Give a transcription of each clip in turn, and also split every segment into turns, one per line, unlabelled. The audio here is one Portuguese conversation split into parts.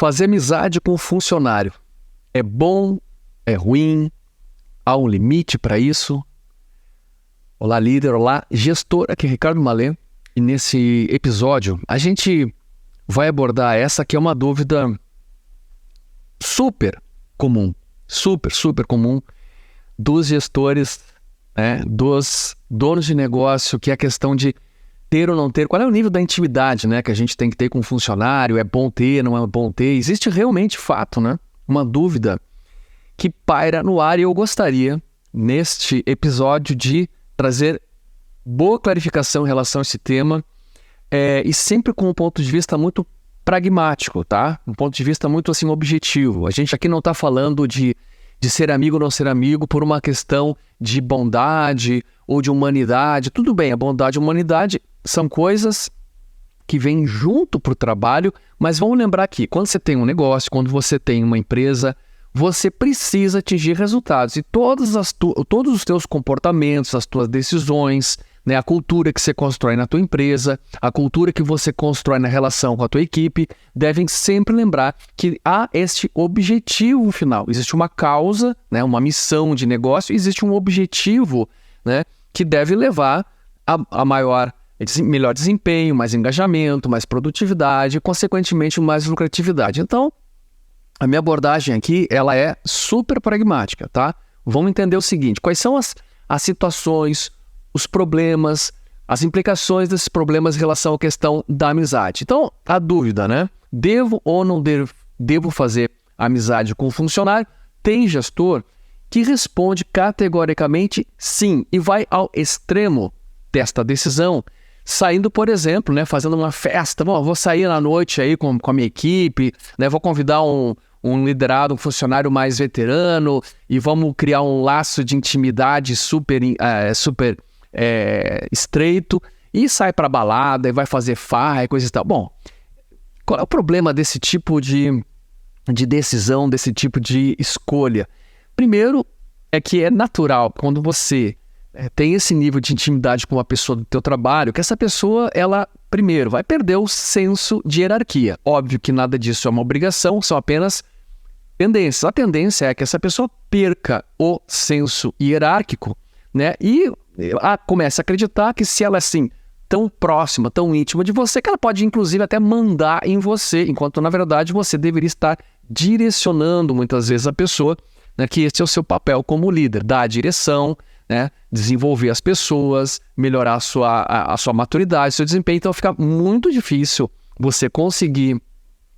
Fazer amizade com um funcionário é bom, é ruim, há um limite para isso? Olá, líder, olá, gestor, aqui é Ricardo Malê, e nesse episódio a gente vai abordar essa que é uma dúvida super comum dos gestores, né, dos donos de negócio, que é a questão de ter ou não ter, qual é o nível da intimidade, né, que a gente tem que ter com um funcionário, é bom ter, não é bom ter, existe realmente fato, né, uma dúvida que paira no ar e eu gostaria, neste episódio, de trazer boa clarificação em relação a esse tema e sempre com um ponto de vista muito pragmático, tá? Um ponto de vista muito assim objetivo. A gente aqui não está falando de ser amigo ou não ser amigo por uma questão de bondade ou de humanidade. Tudo bem, a bondade e a humanidade são coisas que vêm junto para o trabalho, mas vamos lembrar que quando você tem um negócio, quando você tem uma empresa, você precisa atingir resultados e todos os teus comportamentos, as tuas decisões, né, a cultura que você constrói na tua empresa, a cultura que você constrói na relação com a tua equipe, devem sempre lembrar que há este objetivo final. Existe uma causa, né, uma missão de negócio, existe um objetivo, né, que deve levar a melhor desempenho, mais engajamento, mais produtividade e, consequentemente, mais lucratividade. Então, a minha abordagem aqui, ela é super pragmática, tá? Vamos entender o seguinte, quais são as situações, os problemas, as implicações desses problemas em relação à questão da amizade. Então, a dúvida, né? Devo ou não devo fazer amizade com o funcionário? Tem gestor que responde categoricamente sim e vai ao extremo desta decisão, saindo, por exemplo, né, fazendo uma festa. Bom, vou sair na noite aí com a minha equipe, né, vou convidar um liderado, um funcionário mais veterano e vamos criar um laço de intimidade super estreito e sai para balada e vai fazer farra e coisa e tal. Bom, qual é o problema desse tipo de decisão, desse tipo de escolha? Primeiro é que é natural quando você tem esse nível de intimidade com uma pessoa do teu trabalho, que essa pessoa, ela, primeiro, vai perder o senso de hierarquia. Óbvio que nada disso é uma obrigação, são apenas tendências. A tendência é que essa pessoa perca o senso hierárquico, né? E comece a acreditar que se ela é assim, tão próxima, tão íntima de você, que ela pode inclusive até mandar em você, enquanto na verdade você deveria estar direcionando muitas vezes a pessoa, né, que esse é o seu papel como líder, dar a direção, né, desenvolver as pessoas, melhorar a sua maturidade, seu desempenho. Então fica muito difícil você conseguir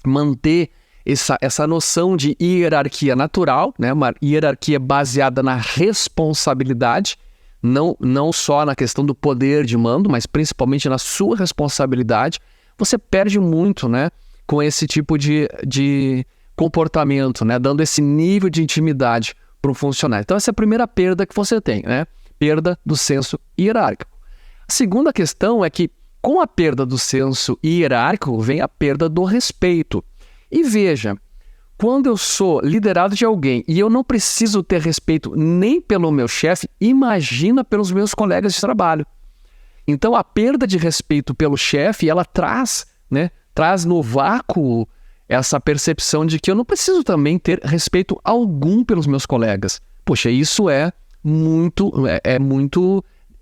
manter essa noção de hierarquia natural, né, uma hierarquia baseada na responsabilidade, não só na questão do poder de mando, mas principalmente na sua responsabilidade. Você perde muito, né, com esse tipo de comportamento, né, dando esse nível de intimidade para um funcionário. Então essa é a primeira perda que você tem, né? Perda do senso hierárquico. A segunda questão é que com a perda do senso hierárquico vem a perda do respeito. E veja, quando eu sou liderado de alguém e eu não preciso ter respeito nem pelo meu chefe, imagina pelos meus colegas de trabalho. Então a perda de respeito pelo chefe, ela traz no vácuo essa percepção de que eu não preciso também ter respeito algum pelos meus colegas. Poxa, isso é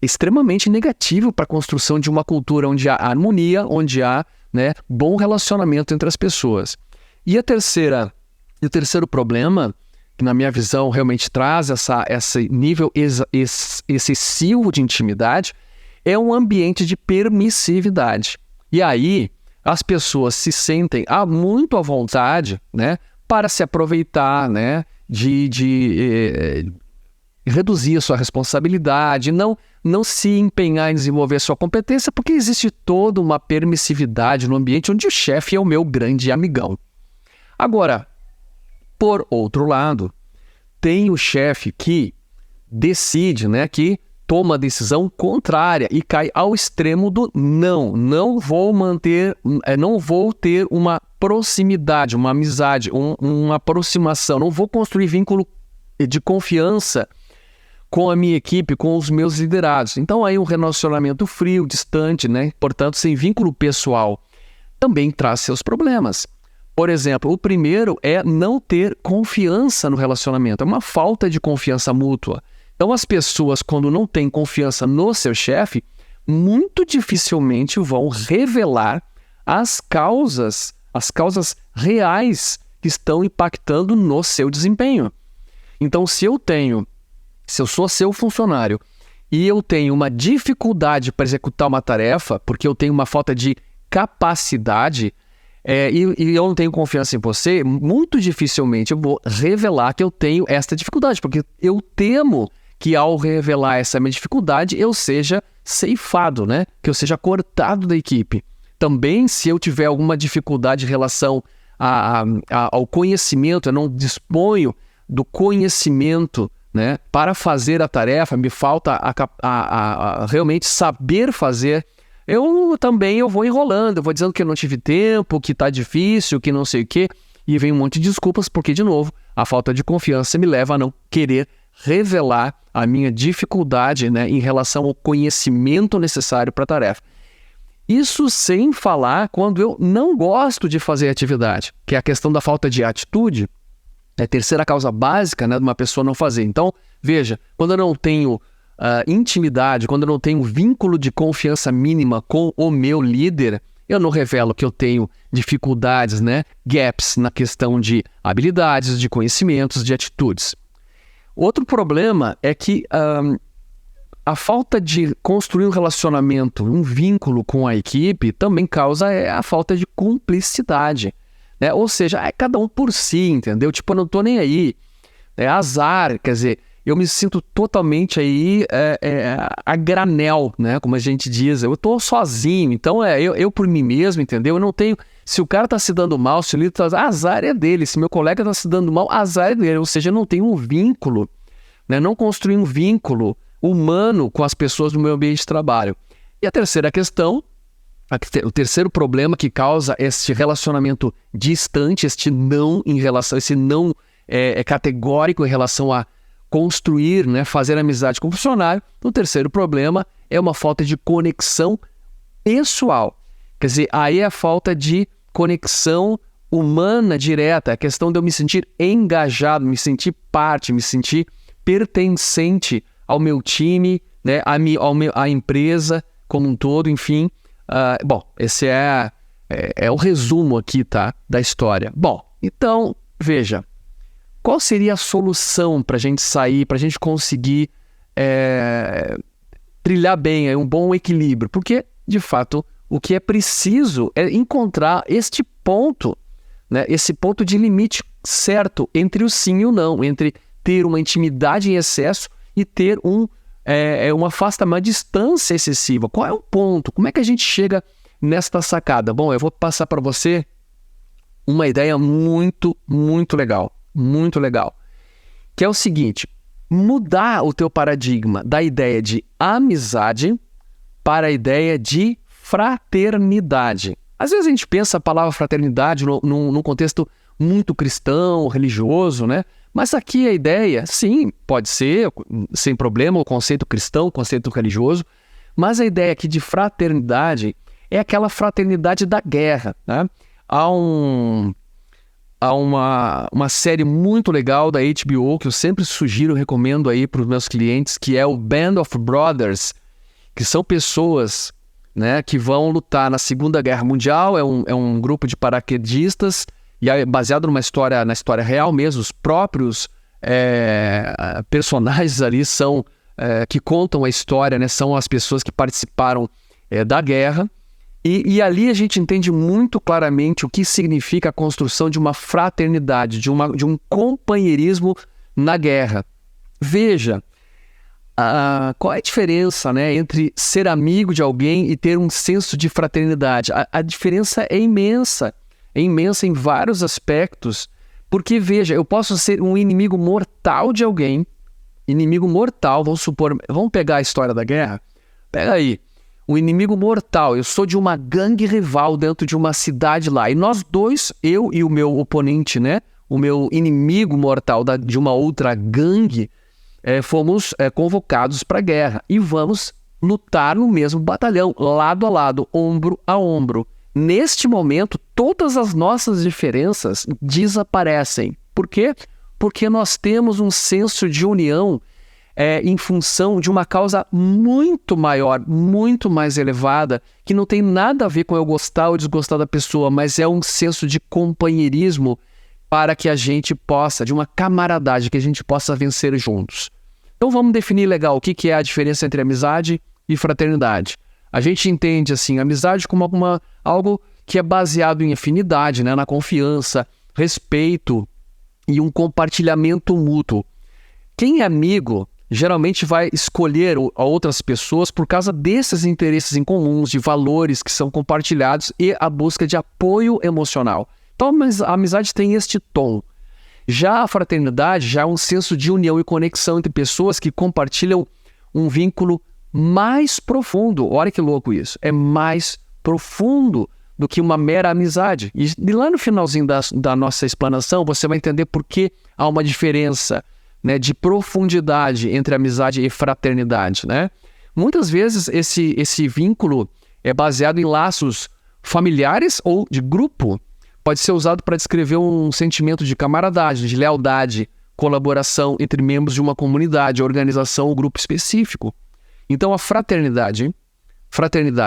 extremamente negativo para a construção de uma cultura onde há harmonia, onde há, né, bom relacionamento entre as pessoas. E o terceiro problema, que na minha visão realmente traz esse nível excessivo de intimidade, é um ambiente de permissividade. E aí as pessoas se sentem muito à vontade, né, para se aproveitar, né, de reduzir a sua responsabilidade, não se empenhar em desenvolver a sua competência, porque existe toda uma permissividade no ambiente onde o chefe é o meu grande amigão. Agora, por outro lado, tem o chefe que decide, né, que toma a decisão contrária e cai ao extremo do não vou ter uma proximidade, uma amizade, uma aproximação, não vou construir vínculo de confiança com a minha equipe, com os meus liderados. Então aí um relacionamento frio, distante, né? Portanto, sem vínculo pessoal, também traz seus problemas. Por exemplo, o primeiro é não ter confiança no relacionamento, é uma falta de confiança mútua. Então, as pessoas, quando não têm confiança no seu chefe, muito dificilmente vão revelar as causas reais que estão impactando no seu desempenho. Então, se eu sou seu funcionário e eu tenho uma dificuldade para executar uma tarefa, porque eu tenho uma falta de capacidade, e eu não tenho confiança em você, muito dificilmente eu vou revelar que eu tenho esta dificuldade, porque eu temo que ao revelar essa minha dificuldade, eu seja ceifado, né? Que eu seja cortado da equipe. Também, se eu tiver alguma dificuldade em relação ao conhecimento, eu não disponho do conhecimento, né, para fazer a tarefa, me falta realmente saber fazer, eu vou enrolando, eu vou dizendo que eu não tive tempo, que está difícil, que não sei o quê, e vem um monte de desculpas, porque, de novo, a falta de confiança me leva a não querer revelar a minha dificuldade, né, em relação ao conhecimento necessário para a tarefa. Isso sem falar quando eu não gosto de fazer atividade, que é a questão da falta de atitude, é a terceira causa básica, né, de uma pessoa não fazer. Então, veja, quando eu não tenho intimidade, quando eu não tenho vínculo de confiança mínima com o meu líder, eu não revelo que eu tenho dificuldades, né, gaps na questão de habilidades, de conhecimentos, de atitudes. Outro problema é que a falta de construir um relacionamento, um vínculo com a equipe também causa a falta de cumplicidade, né? Ou seja, é cada um por si, entendeu? Tipo, eu não tô nem aí, é azar, quer dizer, eu me sinto totalmente aí a granel, né? Como a gente diz, eu tô sozinho, então eu por mim mesmo, entendeu? Eu não tenho, se o cara tá se dando mal, se o líder tá, azar é dele, se meu colega tá se dando mal, azar é dele, ou seja, eu não tenho um vínculo, né? Não construir um vínculo humano com as pessoas do meu ambiente de trabalho. E a terceira questão, o terceiro problema que causa este relacionamento distante, esse não categórico em relação a construir, né, fazer amizade com o funcionário. O terceiro problema é uma falta de conexão pessoal. Quer dizer, aí é a falta de conexão humana direta, a questão de eu me sentir engajado, me sentir parte, me sentir pertencente ao meu time, né, à empresa como um todo, enfim. Bom, esse é o resumo aqui, tá, da história. Bom, então, veja, qual seria a solução para a gente sair, para a gente conseguir trilhar bem, um bom equilíbrio? Porque, de fato, o que é preciso é encontrar este ponto, né, esse ponto de limite certo entre o sim e o não, entre ter uma intimidade em excesso e ter um afastamento, uma distância excessiva. Qual é o ponto? Como é que a gente chega nesta sacada? Bom, eu vou passar para você uma ideia muito, muito legal, que é o seguinte: mudar o teu paradigma da ideia de amizade para a ideia de fraternidade. Às vezes a gente pensa a palavra fraternidade num contexto muito cristão, religioso, né? Mas aqui a ideia, sim, pode ser, sem problema, o conceito cristão, o conceito religioso, mas a ideia aqui de fraternidade é aquela fraternidade da guerra, né? Há uma série muito legal da HBO que eu sempre sugiro, recomendo aí para os meus clientes, que é o Band of Brothers, que são pessoas, né, que vão lutar na Segunda Guerra Mundial, é um grupo de paraquedistas, e é baseado na história real mesmo. Os próprios personagens ali são que contam a história, né? São as pessoas que participaram da guerra. E ali a gente entende muito claramente o que significa a construção de uma fraternidade, de um companheirismo na guerra. Veja, qual é a diferença, né, entre ser amigo de alguém e ter um senso de fraternidade? A diferença é imensa em vários aspectos, porque, veja, eu posso ser um inimigo mortal de alguém, vamos pegar a história da guerra, pega aí, um inimigo mortal, eu sou de uma gangue rival dentro de uma cidade lá, e nós dois, eu e o meu oponente, né, o meu inimigo mortal de uma outra gangue, fomos convocados para a guerra, e vamos lutar no mesmo batalhão, lado a lado, ombro a ombro. Neste momento, todas as nossas diferenças desaparecem. Por quê? Porque nós temos um senso de união em função de uma causa muito maior, muito mais elevada, que não tem nada a ver com eu gostar ou desgostar da pessoa, mas é um senso de companheirismo para que a gente possa, de uma camaradagem, que a gente possa vencer juntos. Então vamos definir legal o que é a diferença entre amizade e fraternidade. A gente entende assim, amizade como algo que é baseado em afinidade, né? Na confiança, respeito e um compartilhamento mútuo. Quem é amigo geralmente vai escolher outras pessoas por causa desses interesses em comuns, de valores que são compartilhados e a busca de apoio emocional. Então a amizade tem este tom. Já a fraternidade já é um senso de união e conexão entre pessoas que compartilham um vínculo mais profundo. Olha que louco isso. É mais profundo do que uma mera amizade. E lá no finalzinho da nossa explanação, você vai entender por que há uma diferença, né, de profundidade entre amizade e fraternidade, né? Muitas vezes esse vínculo é baseado em laços familiares ou de grupo. Pode ser usado para descrever um sentimento de camaradagem, de lealdade, colaboração entre membros de uma comunidade, organização ou grupo específico. Então a fraternidade,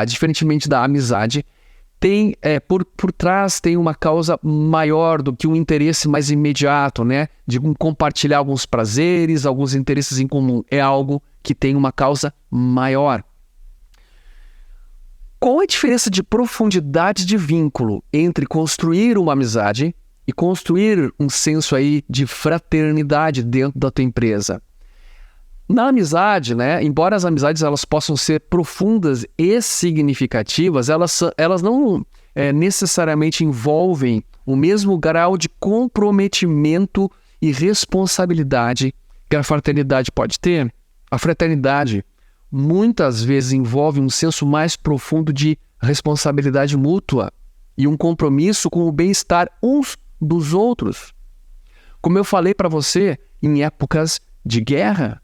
diferentemente da amizade, tem por trás tem uma causa maior do que um interesse mais imediato, né? De compartilhar alguns prazeres, alguns interesses em comum. É algo que tem uma causa maior. Qual é a diferença de profundidade de vínculo entre construir uma amizade e construir um senso aí de fraternidade dentro da tua empresa? Na amizade, né, embora as amizades elas possam ser profundas e significativas, elas não necessariamente envolvem o mesmo grau de comprometimento e responsabilidade que a fraternidade pode ter. A fraternidade muitas vezes envolve um senso mais profundo de responsabilidade mútua e um compromisso com o bem-estar uns dos outros. Como eu falei para você, em épocas de guerra,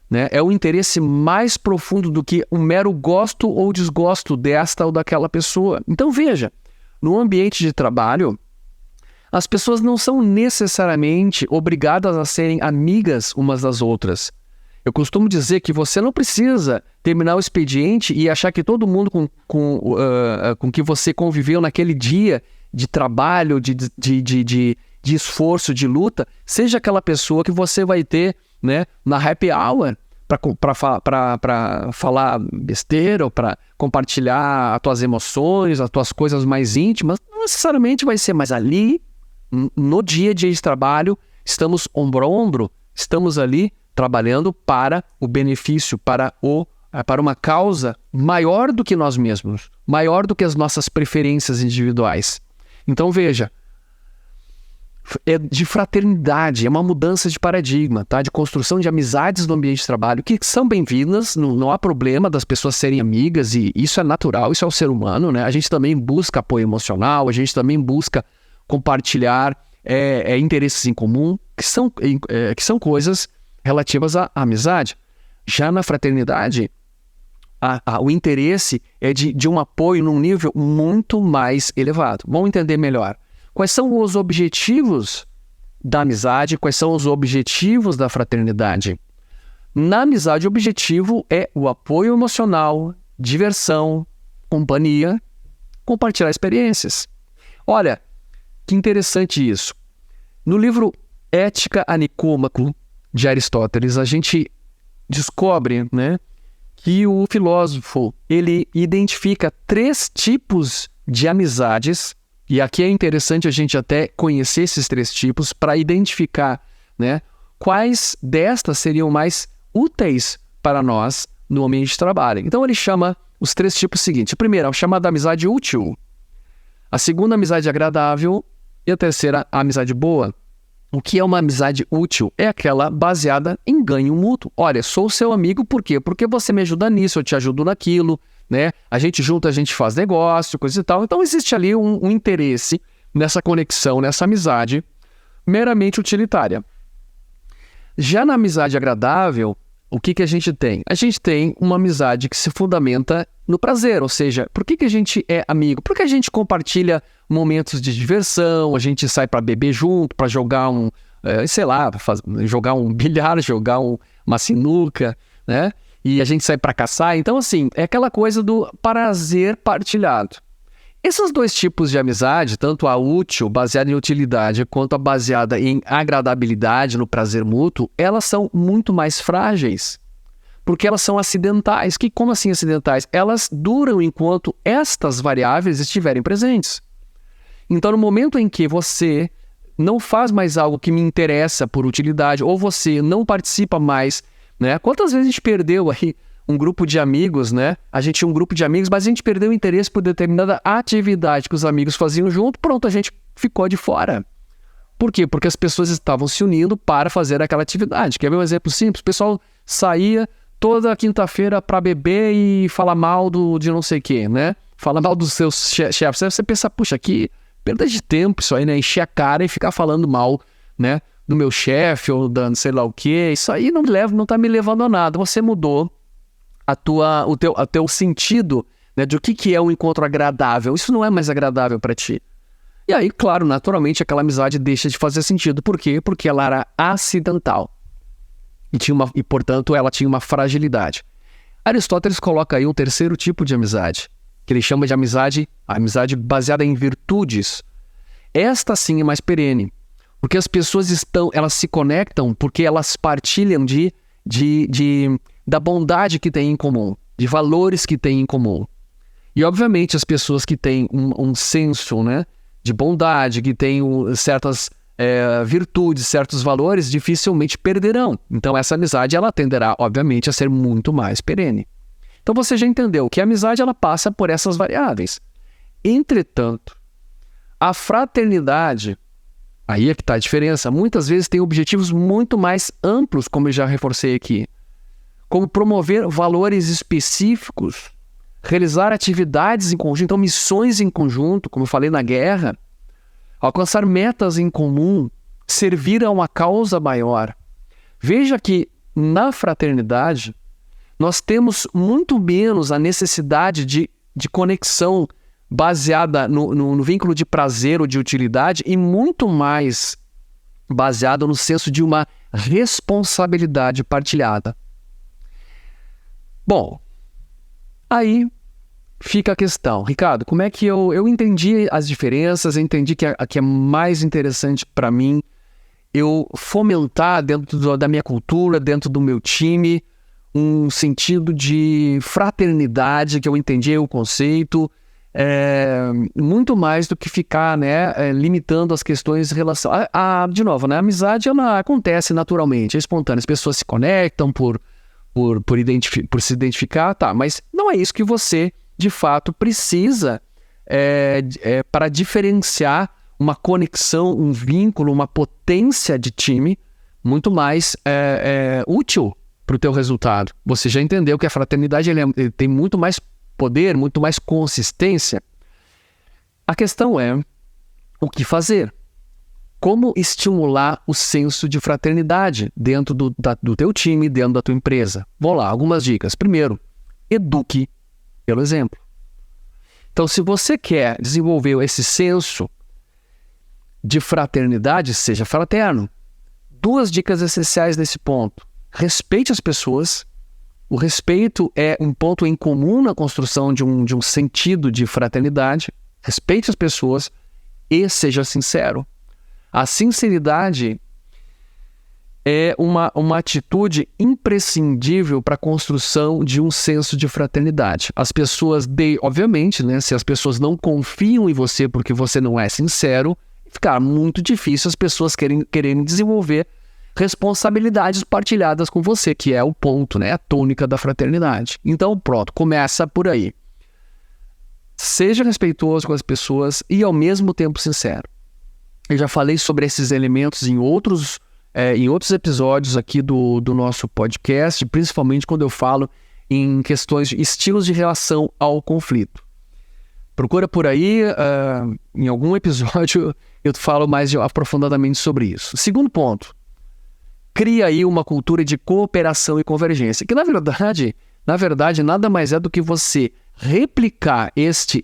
né, é o interesse mais profundo do que um mero gosto ou desgosto desta ou daquela pessoa. Então veja, no ambiente de trabalho, as pessoas não são necessariamente obrigadas a serem amigas umas das outras. Eu costumo dizer que você não precisa terminar o expediente e achar que todo mundo com que você conviveu naquele dia de trabalho, de esforço, de luta, seja aquela pessoa que você vai ter, né, na happy hour para falar besteira ou para compartilhar as tuas emoções, as tuas coisas mais íntimas. Não necessariamente vai ser, mas ali, no dia a dia de trabalho, estamos ombro a ombro, estamos ali trabalhando para o benefício, para uma causa maior do que nós mesmos, maior do que as nossas preferências individuais. Então veja, é de fraternidade, é uma mudança de paradigma, tá? De construção de amizades no ambiente de trabalho, que são bem-vindas, não há problema das pessoas serem amigas, e isso é natural, isso é o ser humano, né? A gente também busca apoio emocional, a gente também busca compartilhar interesses em comum, que são coisas relativas à amizade. Já na fraternidade, o interesse é de um apoio num nível muito mais elevado. Vamos entender melhor. Quais são os objetivos da amizade? Quais são os objetivos da fraternidade? Na amizade, o objetivo é o apoio emocional, diversão, companhia, compartilhar experiências. Olha, que interessante isso. No livro Ética a Nicômaco, de Aristóteles, a gente descobre, né, que o filósofo ele identifica 3 tipos de amizades. E aqui é interessante a gente até conhecer esses 3 tipos para identificar, né, quais destas seriam mais úteis para nós no ambiente de trabalho. Então ele chama os 3 tipos seguintes. A primeira é a chamada amizade útil. A segunda, amizade agradável. E a terceira, a amizade boa. O que é uma amizade útil? É aquela baseada em ganho mútuo. Olha, sou seu amigo por quê? Porque você me ajuda nisso, eu te ajudo naquilo, né? A gente junta, a gente faz negócio, coisa e tal. Então existe ali um interesse nessa conexão, nessa amizade meramente utilitária. Já na amizade agradável, o que a gente tem? A gente tem uma amizade que se fundamenta no prazer. Ou seja, por que a gente é amigo? Porque a gente compartilha momentos de diversão, a gente sai para beber junto, para jogar jogar um bilhar, jogar uma sinuca, né? E a gente sai para caçar. Então, assim, é aquela coisa do prazer partilhado. Esses dois tipos de amizade, tanto a útil, baseada em utilidade, quanto a baseada em agradabilidade, no prazer mútuo, elas são muito mais frágeis, porque elas são acidentais. Como assim acidentais? Elas duram enquanto estas variáveis estiverem presentes. Então, no momento em que você não faz mais algo que me interessa por utilidade, ou você não participa mais, né? Quantas vezes a gente perdeu aí um grupo de amigos, né? A gente tinha um grupo de amigos, mas a gente perdeu o interesse por determinada atividade que os amigos faziam junto, pronto, a gente ficou de fora. Por quê? Porque as pessoas estavam se unindo para fazer aquela atividade. Quer ver um exemplo simples? O pessoal saía toda quinta-feira para beber e falar mal de não sei o quê, né? Falar mal dos seus chefes. Você pensa, puxa, que perda de tempo isso aí, né? Encher a cara e ficar falando mal, né? Do meu chefe ou da não sei lá o quê. Isso aí não tá me levando a nada. Você mudou o teu sentido, né, de o que é um encontro agradável. Isso não é mais agradável para ti. E aí, claro, naturalmente, aquela amizade deixa de fazer sentido. Por quê? Porque ela era acidental. E, portanto, ela tinha uma fragilidade. Aristóteles coloca aí um terceiro tipo de amizade, que ele chama de a amizade baseada em virtudes. Esta sim é mais perene, porque as pessoas elas se conectam porque elas partilham da bondade que têm em comum, de valores que têm em comum. E, obviamente, as pessoas que têm um senso, né, de bondade, que têm certas virtudes, certos valores, dificilmente perderão. Então, essa amizade, ela tenderá, obviamente, a ser muito mais perene. Então, você já entendeu que a amizade, ela passa por essas variáveis. Entretanto, a fraternidade, aí é que está a diferença, muitas vezes tem objetivos muito mais amplos, como eu já reforcei aqui, como promover valores específicos, realizar atividades em conjunto, então missões em conjunto, como eu falei na guerra, alcançar metas em comum, servir a uma causa maior. Veja que na fraternidade nós temos muito menos a necessidade de conexão baseada no vínculo de prazer ou de utilidade e muito mais baseado no senso de uma responsabilidade partilhada. Bom, aí fica a questão. Ricardo, como é que eu entendi as diferenças, entendi que é mais interessante para mim eu fomentar dentro da minha cultura, dentro do meu time, um sentido de fraternidade, que eu entendi o conceito, muito mais do que ficar, né, limitando as questões em relação... de novo, né, a amizade ela acontece naturalmente, é espontânea, as pessoas se conectam por se identificar, tá, mas não é isso que você, de fato, precisa para diferenciar uma conexão, um vínculo, uma potência de time muito mais útil para o teu resultado. Você já entendeu que a fraternidade ele tem muito mais poder, muito mais consistência. A questão é o que fazer. Como estimular o senso de fraternidade dentro do teu time, dentro da tua empresa? Vou lá, algumas dicas. Primeiro, eduque pelo exemplo. Então, se você quer desenvolver esse senso de fraternidade, seja fraterno. 2 dicas essenciais nesse ponto. Respeite as pessoas. O respeito é um ponto em comum na construção de um sentido de fraternidade. Respeite as pessoas e seja sincero. A sinceridade é uma atitude imprescindível para a construção de um senso de fraternidade. As pessoas, obviamente, né, se as pessoas não confiam em você porque você não é sincero, fica muito difícil as pessoas quererem desenvolver responsabilidades partilhadas com você, que é o ponto, né, a tônica da fraternidade. Então, pronto, começa por aí. Seja respeitoso com as pessoas e, ao mesmo tempo, sincero. Eu já falei sobre esses elementos em outros episódios aqui do nosso podcast, principalmente quando eu falo em questões de estilos de relação ao conflito. Procura por aí, em algum episódio eu falo mais aprofundadamente sobre isso. Segundo ponto, cria aí uma cultura de cooperação e convergência, que na verdade nada mais é do que você replicar esse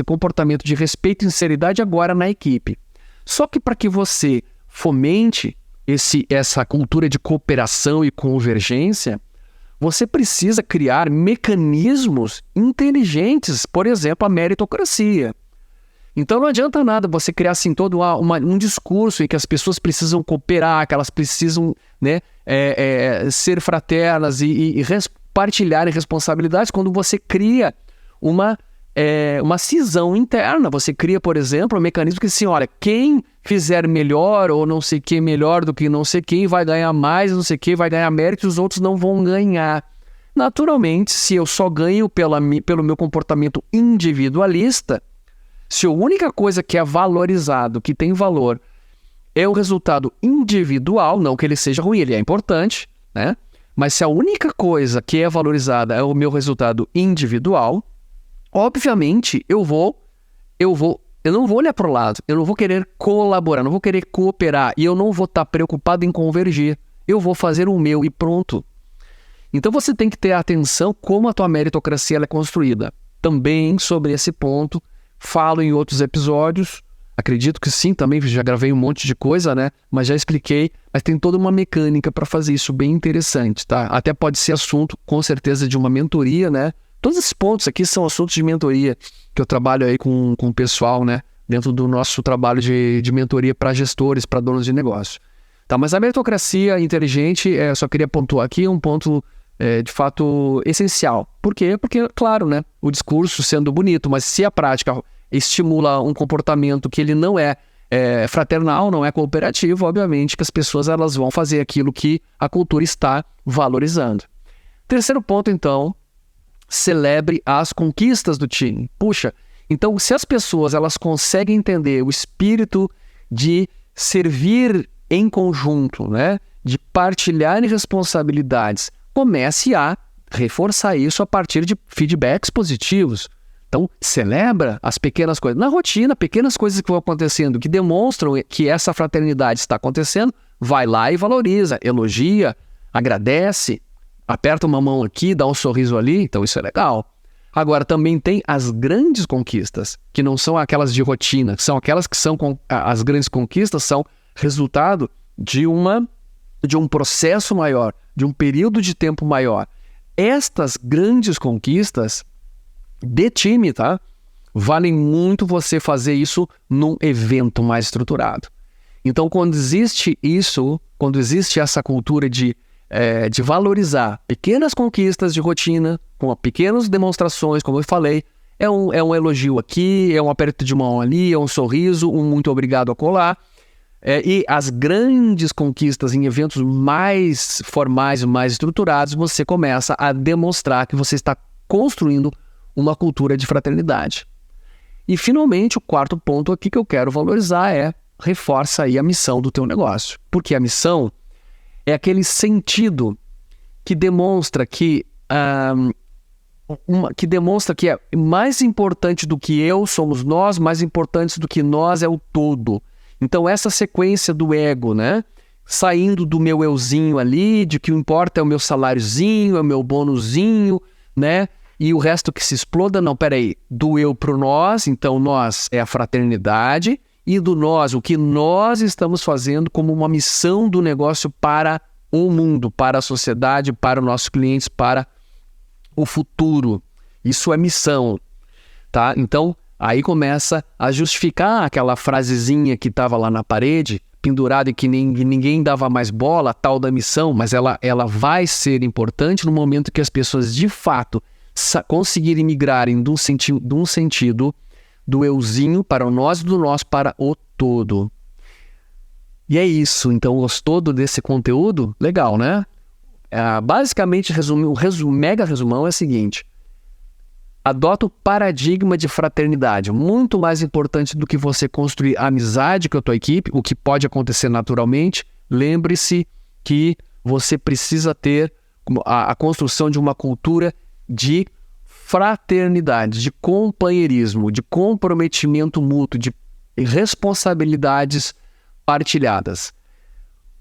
comportamento de respeito e sinceridade agora na equipe. Só que para que você fomente essa cultura de cooperação e convergência, você precisa criar mecanismos inteligentes, por exemplo, a meritocracia. Então não adianta nada você criar assim todo um discurso em que as pessoas precisam cooperar, que elas precisam, né, ser fraternas e partilharem responsabilidades, quando você cria uma cisão interna. Você cria, por exemplo, um mecanismo que assim, olha, quem fizer melhor ou não sei o que melhor do que não sei quem vai ganhar mais, não sei o que, vai ganhar mérito e os outros não vão ganhar. Naturalmente, se eu só ganho pelo meu comportamento individualista, se a única coisa que é valorizado, que tem valor, é o resultado individual, não que ele seja ruim, ele é importante, né? Mas se a única coisa que é valorizada é o meu resultado individual, obviamente eu não vou olhar para o lado, eu não vou querer colaborar, não vou querer cooperar e eu não vou estar preocupado em convergir. Eu vou fazer o meu e pronto. Então você tem que ter atenção como a tua meritocracia ela é construída. Também sobre esse ponto, falo em outros episódios, acredito que sim, também já gravei um monte de coisa, né? Mas já expliquei, mas tem toda uma mecânica para fazer isso bem interessante, tá? Até pode ser assunto, com certeza, de uma mentoria, né? Todos esses pontos aqui são assuntos de mentoria que eu trabalho aí com o pessoal, né? Dentro do nosso trabalho de mentoria para gestores, para donos de negócio. Tá, mas a meritocracia inteligente, só queria pontuar aqui um ponto de fato essencial. Por quê? Porque, claro, né? O discurso sendo bonito, mas se a prática estimula um comportamento que ele não é fraternal, não é cooperativo, obviamente que as pessoas elas vão fazer aquilo que a cultura está valorizando. Terceiro ponto, então, celebre as conquistas do time. Puxa, então se as pessoas elas conseguem entender o espírito de servir em conjunto, né, de partilhar responsabilidades, comece a reforçar isso a partir de feedbacks positivos. Então, celebra as pequenas coisas. Na rotina, pequenas coisas que vão acontecendo, que demonstram que essa fraternidade está acontecendo, vai lá e valoriza, elogia, agradece, aperta uma mão aqui, dá um sorriso ali, então isso é legal. Agora, também tem as grandes conquistas, que não são aquelas de rotina, são aquelas que são, as grandes conquistas são resultado de um processo maior, de um período de tempo maior. Estas grandes conquistas de time, tá? Valem muito você fazer isso num evento mais estruturado. Então, quando existe essa cultura de valorizar pequenas conquistas de rotina, com pequenas demonstrações, como eu falei, é um elogio aqui, é um aperto de mão ali, é um sorriso, um muito obrigado acolá. E as grandes conquistas em eventos mais formais, mais estruturados, você começa a demonstrar que você está construindo uma cultura de fraternidade. E, finalmente, o quarto ponto aqui que eu quero valorizar reforça aí a missão do teu negócio. Porque a missão é aquele sentido que demonstra que é mais importante do que eu, somos nós, mais importante do que nós é o todo. Então, essa sequência do ego, né? Saindo do meu euzinho ali, de que o importa é o meu saláriozinho, é o meu bônusinho, né? E o resto que se exploda, não, peraí, do eu pro nós, então nós é a fraternidade, e do nós, o que nós estamos fazendo como uma missão do negócio para o mundo, para a sociedade, para os nossos clientes, para o futuro. Isso é missão, tá? Então, aí começa a justificar aquela frasezinha que estava lá na parede, pendurada e que ninguém dava mais bola, a tal da missão, mas ela vai ser importante no momento que as pessoas de fato conseguirem migrarem de um sentido do euzinho para o nós e do nós para o todo. E é isso. Então, gostou desse conteúdo? Legal, né? Basicamente, mega resumão é o seguinte: adota o paradigma de fraternidade, muito mais importante do que você construir amizade com a tua equipe, o que pode acontecer naturalmente. Lembre-se que você precisa ter a construção de uma cultura de fraternidade, de companheirismo, de comprometimento mútuo, de responsabilidades partilhadas.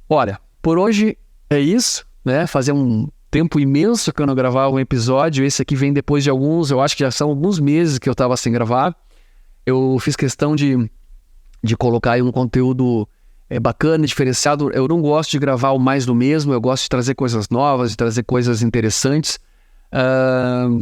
Olha, por hoje é isso, né? Fazer um tempo imenso que eu não gravava um episódio. Esse aqui vem depois de alguns, eu acho que já são alguns meses que eu estava sem gravar. Eu fiz questão de colocar aí um conteúdo bacana, diferenciado. Eu não gosto de gravar o mais do mesmo, eu gosto de trazer coisas novas, de trazer coisas interessantes.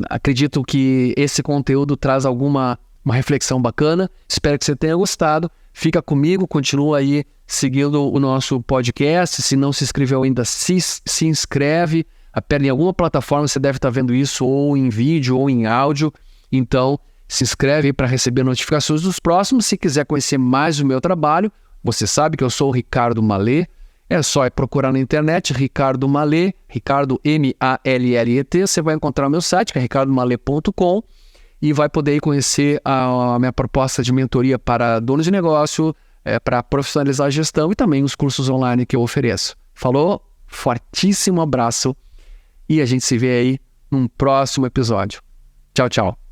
Acredito que esse conteúdo traz uma reflexão bacana. Espero que você tenha gostado. Fica comigo, continua aí seguindo o nosso podcast. Se não se inscreveu ainda, se inscreve. Aperta em alguma plataforma, você deve estar vendo isso ou em vídeo ou em áudio. Então, se inscreve aí para receber notificações dos próximos. Se quiser conhecer mais o meu trabalho, você sabe que eu sou o Ricardo Mallet. É só procurar na internet, Ricardo Mallet, Ricardo M-A-L-L-E-T. Você vai encontrar o meu site, que é ricardomallet.com, e vai poder conhecer a minha proposta de mentoria para donos de negócio, para profissionalizar a gestão e também os cursos online que eu ofereço. Falou? Fortíssimo abraço e a gente se vê aí num próximo episódio. Tchau, tchau.